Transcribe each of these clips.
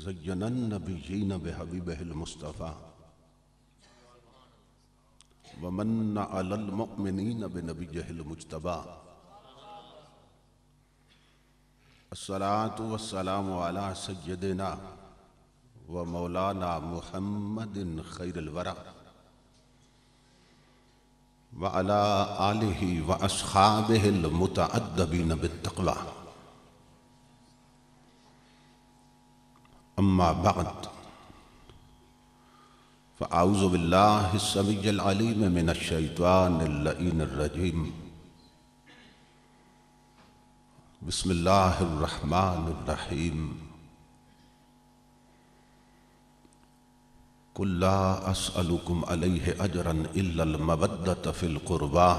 ज़य्यनन नबिय्यीन बिहबीबिहिल मुस्तफ़ा व मन्ना अलल मुअमिनीन बिनबिय्यिहिल मुज्तबा। अस्सलातु वस्सलामु अला सय्यदिना व मौलाना मुहम्मदिन खैरिल वरा व अला आलिहि व अस्हाबिहिल मुतअद्दिबीन बित्तक़वा। अम्मा बअद फ़अऊज़ु बिल्लाहि अस्समीइल अलीम मिनश शैतानिर लईनिर रजीम। बिस्मिल्लाहिर रहमानिर रहीम। कुल ला अस्अलुकुम अलैहि अजरन इल्लल मवद्दत फिल क़ुरबा।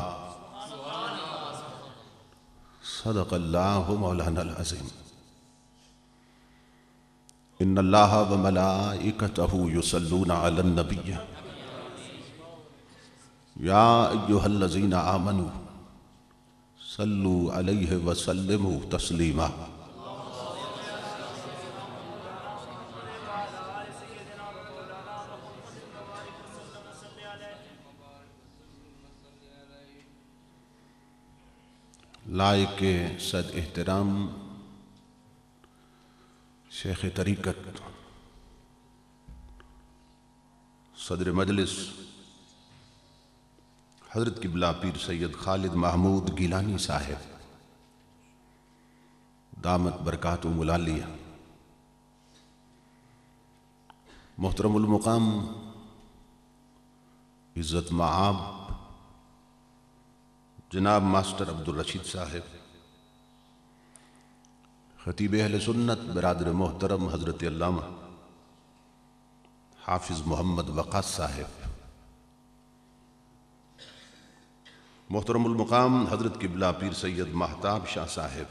सदक़ल्लाहु मौलानल अज़ीम। इन्नल्लाह व मलाइकतहु युसल्लूना अलन नबिय्य या अय्युहल्लज़ीना आमनू सल्लू अलैहि व सल्लिमू तस्लीमा। लायके सद एहतराम शेख तरीक़त सदर मजलिस हज़रत क़िबला पीर सैयद खालिद महमूद गिलानी साहिब दामत बरकातुहुल आलिया, मोहतरमुल मुक़ाम इज़्ज़त मआब जनाब मास्टर अब्दुल रशीद साहिब, खतीब अहले सुन्नत बिरादर मोहतरम हज़रत अल्लामा हाफिज़ मोहम्मद वक़ास साहिब, मोहतरमुल मुक़ाम हज़रत क़िबला पीर सैयद महताब शाह साहिब,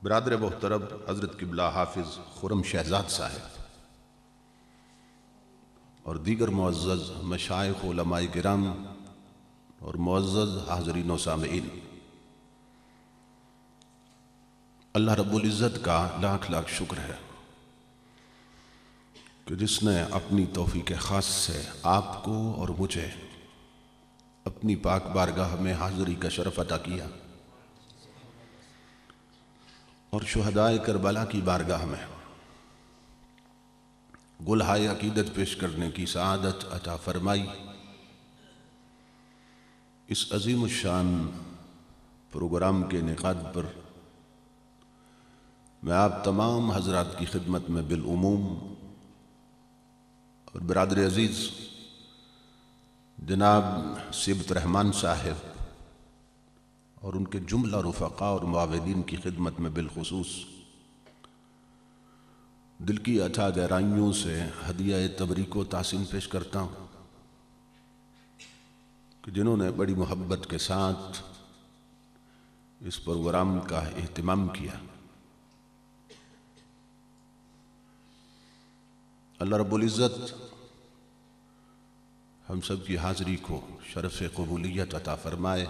बिरादर मोहतरम हज़रत क़िबला हाफिज़ खुरम शहज़ाद साहिब और दीगर मुअज़्ज़ज़ मशाइख़ उलमाए किराम और मुअज़्ज़ज़ हाज़रीन व सामिईन, अल्लाह रब्बुल इज़्ज़त का लाख लाख शुक्र है कि जिसने अपनी तौफ़ीक़ ख़ास से आपको और मुझे अपनी पाक बारगाह में हाज़िरी का शरफ़ अता किया और शुहदाए करबला की बारगाह में गुलहाए अक़ीदत पेश करने की सआदत अता फ़रमाई। इस अज़ीम शान प्रोग्राम के इनेक़ाद पर मैं आप तमाम हज़रात की खिदमत में बिलउमूम और बिरादर अज़ीज़ जनाब सिबत रहमान साहिब और उनके जुमला रुफ़क़ा और मुआविदीन की खिदमत में बिलख़ुसूस दिल की अथा गहराइयों से हदिया तबरीक व तासीन पेश करता हूँ कि जिन्होंने बड़ी मोहब्बत के साथ इस प्रोग्राम का एहतिमाम किया। अल्लाह रब्बुल इज़्ज़त हम सब की हाज़िरी को शरफ़ क़बूलियत अता फ़रमाए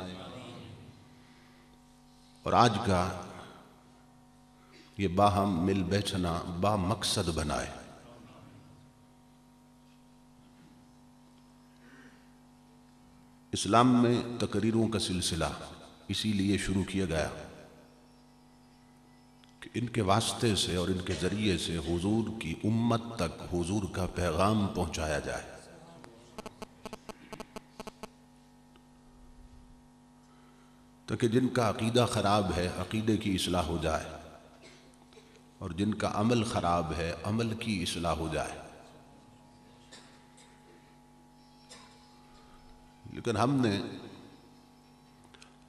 और आज का ये बाहम मिल बैठना बा मकसद बनाए। इस्लाम में तकरीरों का सिलसिला इसीलिए शुरू किया गया कि इनके वास्ते से और इनके ज़रिए से हुजूर की उम्मत तक हुजूर का पैगाम पहुँचाया जाए। ताकि जिनका अक़ीदा ख़राब है अक़ीदे की इस्लाह हो जाए और जिनका अमल ख़राब है अमल की इस्लाह हो जाए। लेकिन हमने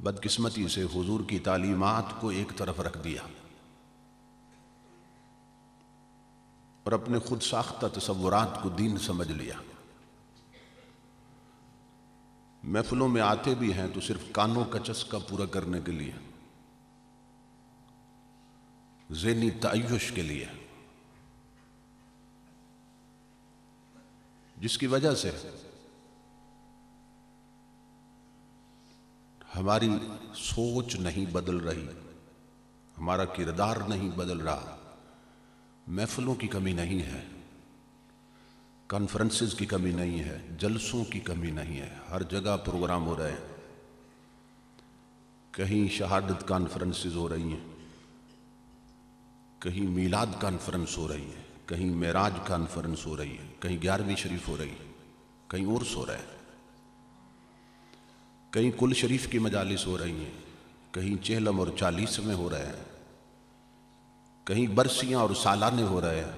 बदकिस्मती से हुजूर की तालीमात को एक तरफ रख दिया और अपने खुद साख्ता तसव्वुरात को दीन समझ लिया। महफिलों में आते भी हैं तो सिर्फ कानों का चस्का पूरा करने के लिए, ज़हनी तअय्युश के लिए, जिसकी वजह से हमारी सोच नहीं बदल रही, हमारा किरदार नहीं बदल रहा, महफिलों की कमी नहीं है, कॉन्फ्रेंसेस की कमी नहीं है, जलसों की कमी नहीं है। हर जगह प्रोग्राम हो रहे हैं। कहीं शहादत कॉन्फ्रेंसेस हो रही हैं, कहीं मीलाद कॉन्फ्रेंस हो रही है, कहीं मेराज कॉन्फ्रेंस हो रही है, कहीं 11वीं शरीफ हो रही है, कहीं उर्स हो रहा है, कहीं कुल शरीफ की मजालिस हो रही हैं, कहीं चेहलम और 40वें हो रहे हैं, कहीं बरसियां और सालाने हो रहे हैं।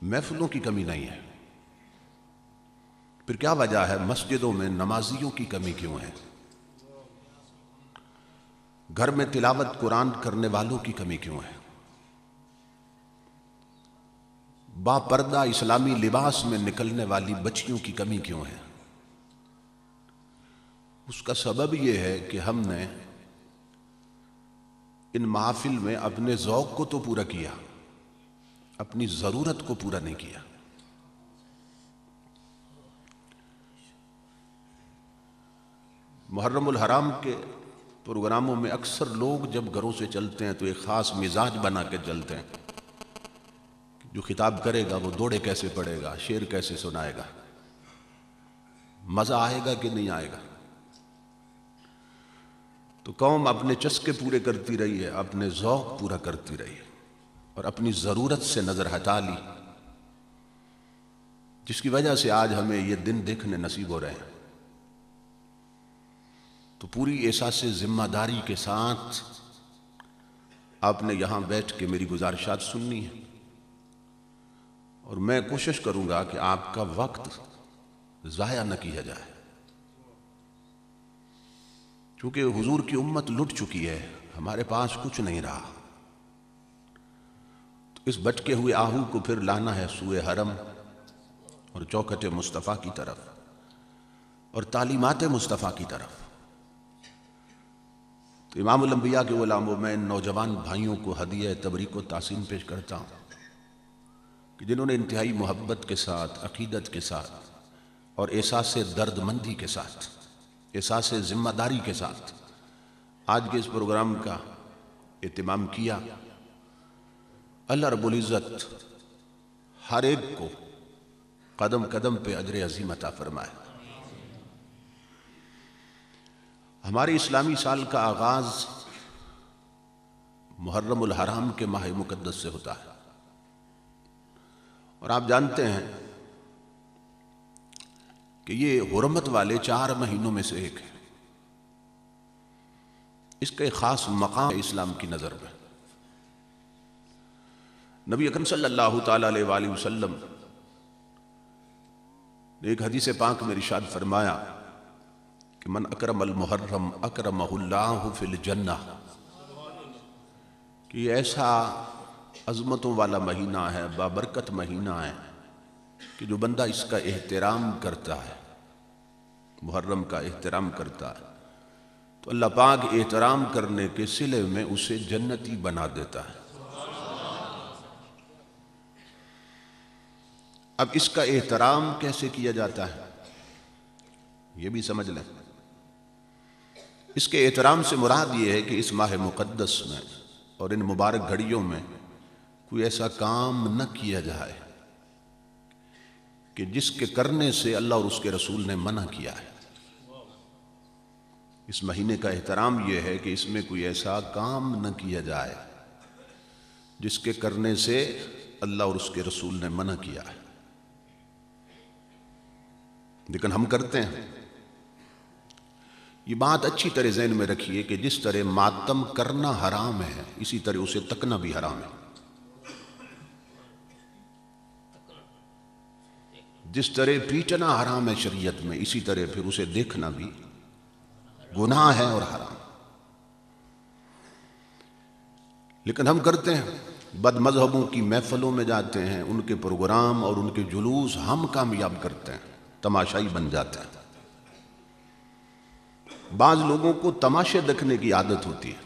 महफिलों की कमी नहीं है। फिर क्या वजह है? मस्जिदों में नमाजियों की कमी क्यों है? घर में तिलावत कुरान करने वालों की कमी क्यों है? बापर्दा इस्लामी लिबास में निकलने वाली बच्चियों की कमी क्यों है? उसका सबब यह है कि हमने इन महफिल में अपने ज़ौक़ को तो पूरा किया, अपनी ज़रूरत को पूरा नहीं किया। मुहर्रमुल हराम के प्रोग्रामों में अक्सर लोग जब घरों से चलते हैं तो एक ख़ास मिजाज बना के चलते हैं। जो खिताब करेगा वो दौड़े कैसे पड़ेगा, शेर कैसे सुनाएगा, मज़ा आएगा कि नहीं आएगा। तो कौम अपने चस्के पूरे करती रही है, अपने ज़ौक़ पूरा करती रही है और अपनी ज़रूरत से नज़र हटा ली, जिसकी वजह से आज हमें ये दिन देखने नसीब हो रहे हैं। तो पूरी एहसास जिम्मेदारी के साथ आपने यहां बैठ के मेरी गुजारिशात सुननी है और मैं कोशिश करूंगा कि आपका वक्त ज़ाया न किया जाए, क्योंकि हुजूर की उम्मत लुट चुकी है, हमारे पास कुछ नहीं रहा। तो इस भटके हुए आहू को फिर लाना है सूए हरम और चौखट मुस्तफ़ा की तरफ और तालीमात मुस्तफ़ा की तरफ। तो इमामुल अंबिया के गुलामों में नौजवान भाइयों को हदिया तबरीक व तासीन पेश करता हूँ कि जिन्होंने इंतहाई मोहब्बत के साथ, अकीदत के साथ और एहसास दर्दमंदी के साथ, एहसास जिम्मेदारी के साथ आज के इस प्रोग्राम का एहतमाम किया। अल्लाह रब्बुल इज़्ज़त हर एक को कदम कदम पे अजर अज़ीम अता फरमाए। हमारे इस्लामी साल का आगाज मुहर्रमुल हराम के माह मुक़द्दस से होता है और आप जानते हैं कि ये हुर्मत वाले 4 महीनों में से एक है। इसका एक खास मकाम है इस्लाम की नज़र में। नबी अकरम सल्लल्लाहु ताला अलैहि वसल्लम ने एक हदीस पाक में इरशाद फरमाया कि मन अकरमल मुहर्रम अकरमहुल्लाहु फिल जन्नह, कि ऐसा अज़मतों वाला महीना है, बाबरकत महीना है कि जो बंदा इसका एहतराम करता है, मुहर्रम का एहतराम करता है, तो अल्लाह पाक एहतराम करने के सिले में उसे जन्नती बना देता है। अब इसका एहतराम कैसे किया जाता है ये भी समझ लें। इसके एहतराम से मुराद ये है कि इस माह मुक़द्दस में और इन मुबारक घड़ियों में कोई ऐसा काम न किया जाए कि जिसके करने से अल्लाह और उसके रसूल ने मना किया है। इस महीने का एहतराम यह है कि इसमें कोई ऐसा काम न किया जाए जिसके करने से अल्लाह और उसके रसूल ने मना किया है, लेकिन हम करते हैं। ये बात अच्छी तरह ज़हन में रखिए कि जिस तरह मातम करना हराम है, इसी तरह उसे तकना भी हराम है। जिस तरह पीटना हराम है शरीयत में, इसी तरह फिर उसे देखना भी गुनाह है और हराम। लेकिन हम करते हैं, बदमज़हबों की महफिलों में जाते हैं, उनके प्रोग्राम और उनके जुलूस हम कामयाब करते हैं, तमाशाई बन जाते हैं। बाज लोगों को तमाशे देखने की आदत होती है,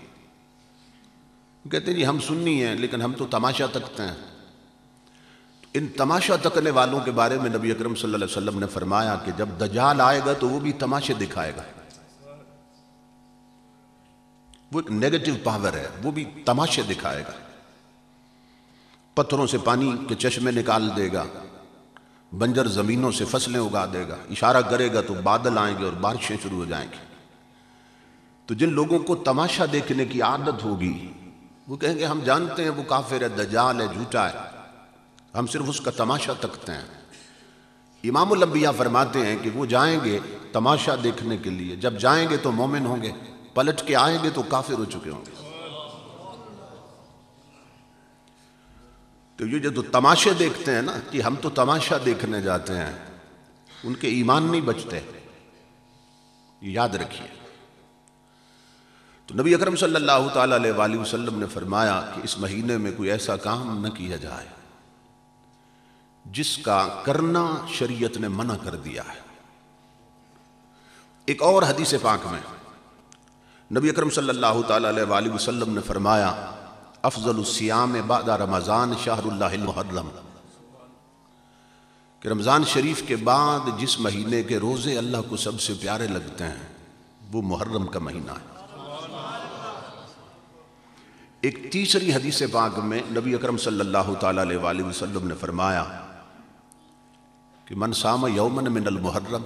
कहते हैं जी हम सुन्नी हैं लेकिन हम तो तमाशा तकते हैं। इन तमाशा तकने वालों के बारे में नबी अकरम सल्लल्लाहु अलैहि वसल्लम ने फरमाया कि जब दज्जाल आएगा तो वो भी तमाशे दिखाएगा। वो एक नेगेटिव पावर है, वो भी तमाशे दिखाएगा। पत्थरों से पानी के चश्मे निकाल देगा, बंजर ज़मीनों से फसलें उगा देगा, इशारा करेगा तो बादल आएंगे और बारिशें शुरू हो जाएंगी। तो जिन लोगों को तमाशा देखने की आदत होगी वो कहेंगे हम जानते हैं वो काफिर है, दज्जाल है, झूठा है, हम सिर्फ उसका तमाशा तकते हैं। इमामुल अंबिया फरमाते हैं कि वो जाएंगे तमाशा देखने के लिए, जब जाएंगे तो मोमिन होंगे, पलट के आएंगे तो काफिर हो चुके होंगे। तो ये जो तमाशे देखते हैं ना कि हम तो तमाशा देखने जाते हैं, उनके ईमान नहीं बचते, याद रखिए। तो नबी अकरम सल्लल्लाहु ताला अलैहि वसल्लम ने फरमाया कि इस महीने में कोई ऐसा काम न किया जाए जिसका करना शरीयत ने मना कर दिया है। एक और हदीस पाक में नबी अकरम सल्लल्लाहु ताला अलैहि वसल्लम ने फरमाया अफज़लुस सियाम बादा रमज़ान शहरुल्लाहिल मुहर्रम, कि रमज़ान शरीफ के बाद जिस महीने के रोज़े अल्लाह को सबसे प्यारे लगते हैं वो मुहर्रम का महीना है। एक तीसरी हदीस पाक में नबी अकरम सल्लल्लाहु ताला अलैहि वसल्लम ने फरमाया कि मन साम यौमन मिनल मुहर्रम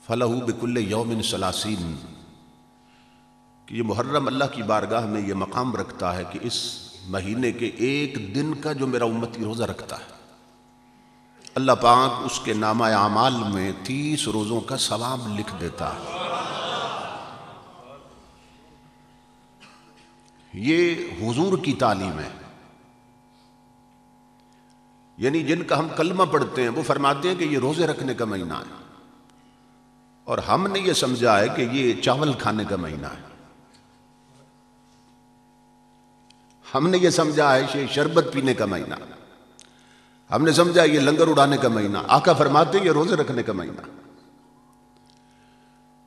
फलहू बिकुल्ले यौमिन सलासीन, कि ये मुहर्रम अल्लाह की बारगाह में ये मकाम रखता है कि इस महीने के एक दिन का जो मेरा उम्मती रोज़ा रखता है, अल्लाह पाक उसके नामा आमाल में 30 रोज़ों का सवाब लिख देता है। ये हुजूर की तालीम है। यानी जिनका हम कलमा पढ़ते हैं वो फरमाते हैं कि ये रोजे रखने का महीना है, और हमने ये समझा है कि ये चावल खाने का महीना है, हमने ये समझा है कि शरबत पीने का महीना, हमने समझा ये लंगर उड़ाने का महीना। आका फरमाते हैं ये रोजे रखने का महीना।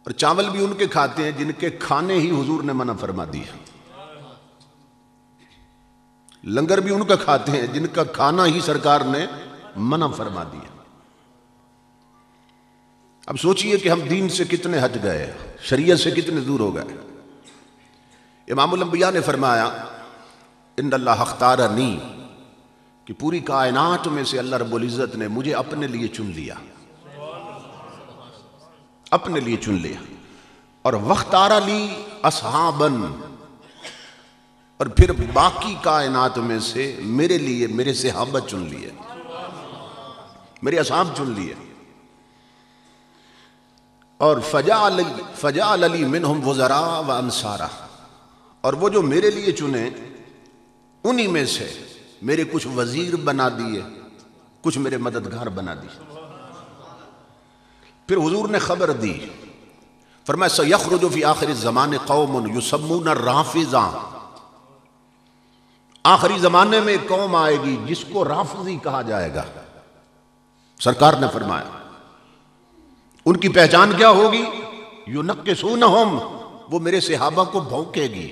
और चावल भी उनके खाते हैं जिनके खाने ही हुजूर ने मना फरमा दिया, लंगर भी उनका खाते हैं जिनका खाना ही सरकार ने मना फरमा दिया। अब सोचिए कि हम दीन से कितने हट गए, शरीयत से कितने दूर हो गए। इमामुल अंबिया ने फरमाया इन्नल्लाह अख्तारनी, कि पूरी कायनात में से अल्लाह रब्बुल इज्जत ने मुझे अपने लिए चुन लिया, अपने लिए चुन लिया। और वख्तारा ली असहाबन, और फिर बाकी कायनात में से मेरे लिए मेरे सहाबा चुन लिए, मेरे असहाब चुन लिए। और फजाअल अली मिनहुम वज़रा व अंसारा, और वो जो मेरे लिए चुने उन्हीं में से मेरे कुछ वजीर बना दिए, कुछ मेरे मददगार बना दिए। फिर हुजूर ने खबर दी, फरमाया सयखरुजु फी आखिर ज़माने कौमुन युसम्मून राफिज़ा, आखिरी जमाने में एक कौम आएगी जिसको राफिज़ी कहा जाएगा। सरकार ने फरमाया उनकी पहचान क्या होगी, युनक्किसूनहुम, वो मेरे सहाबा को भौंकेगी।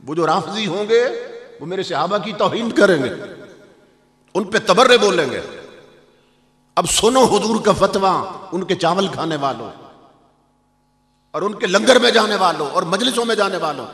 वो जो राफिज़ी होंगे वो मेरे सहाबा की तौहीन करेंगे, उन पे तबर्रे बोलेंगे। अब सुनो हुजूर का फतवा उनके चावल खाने वालों और उनके लंगर में जाने वालों और मजलिसों में जाने वालों।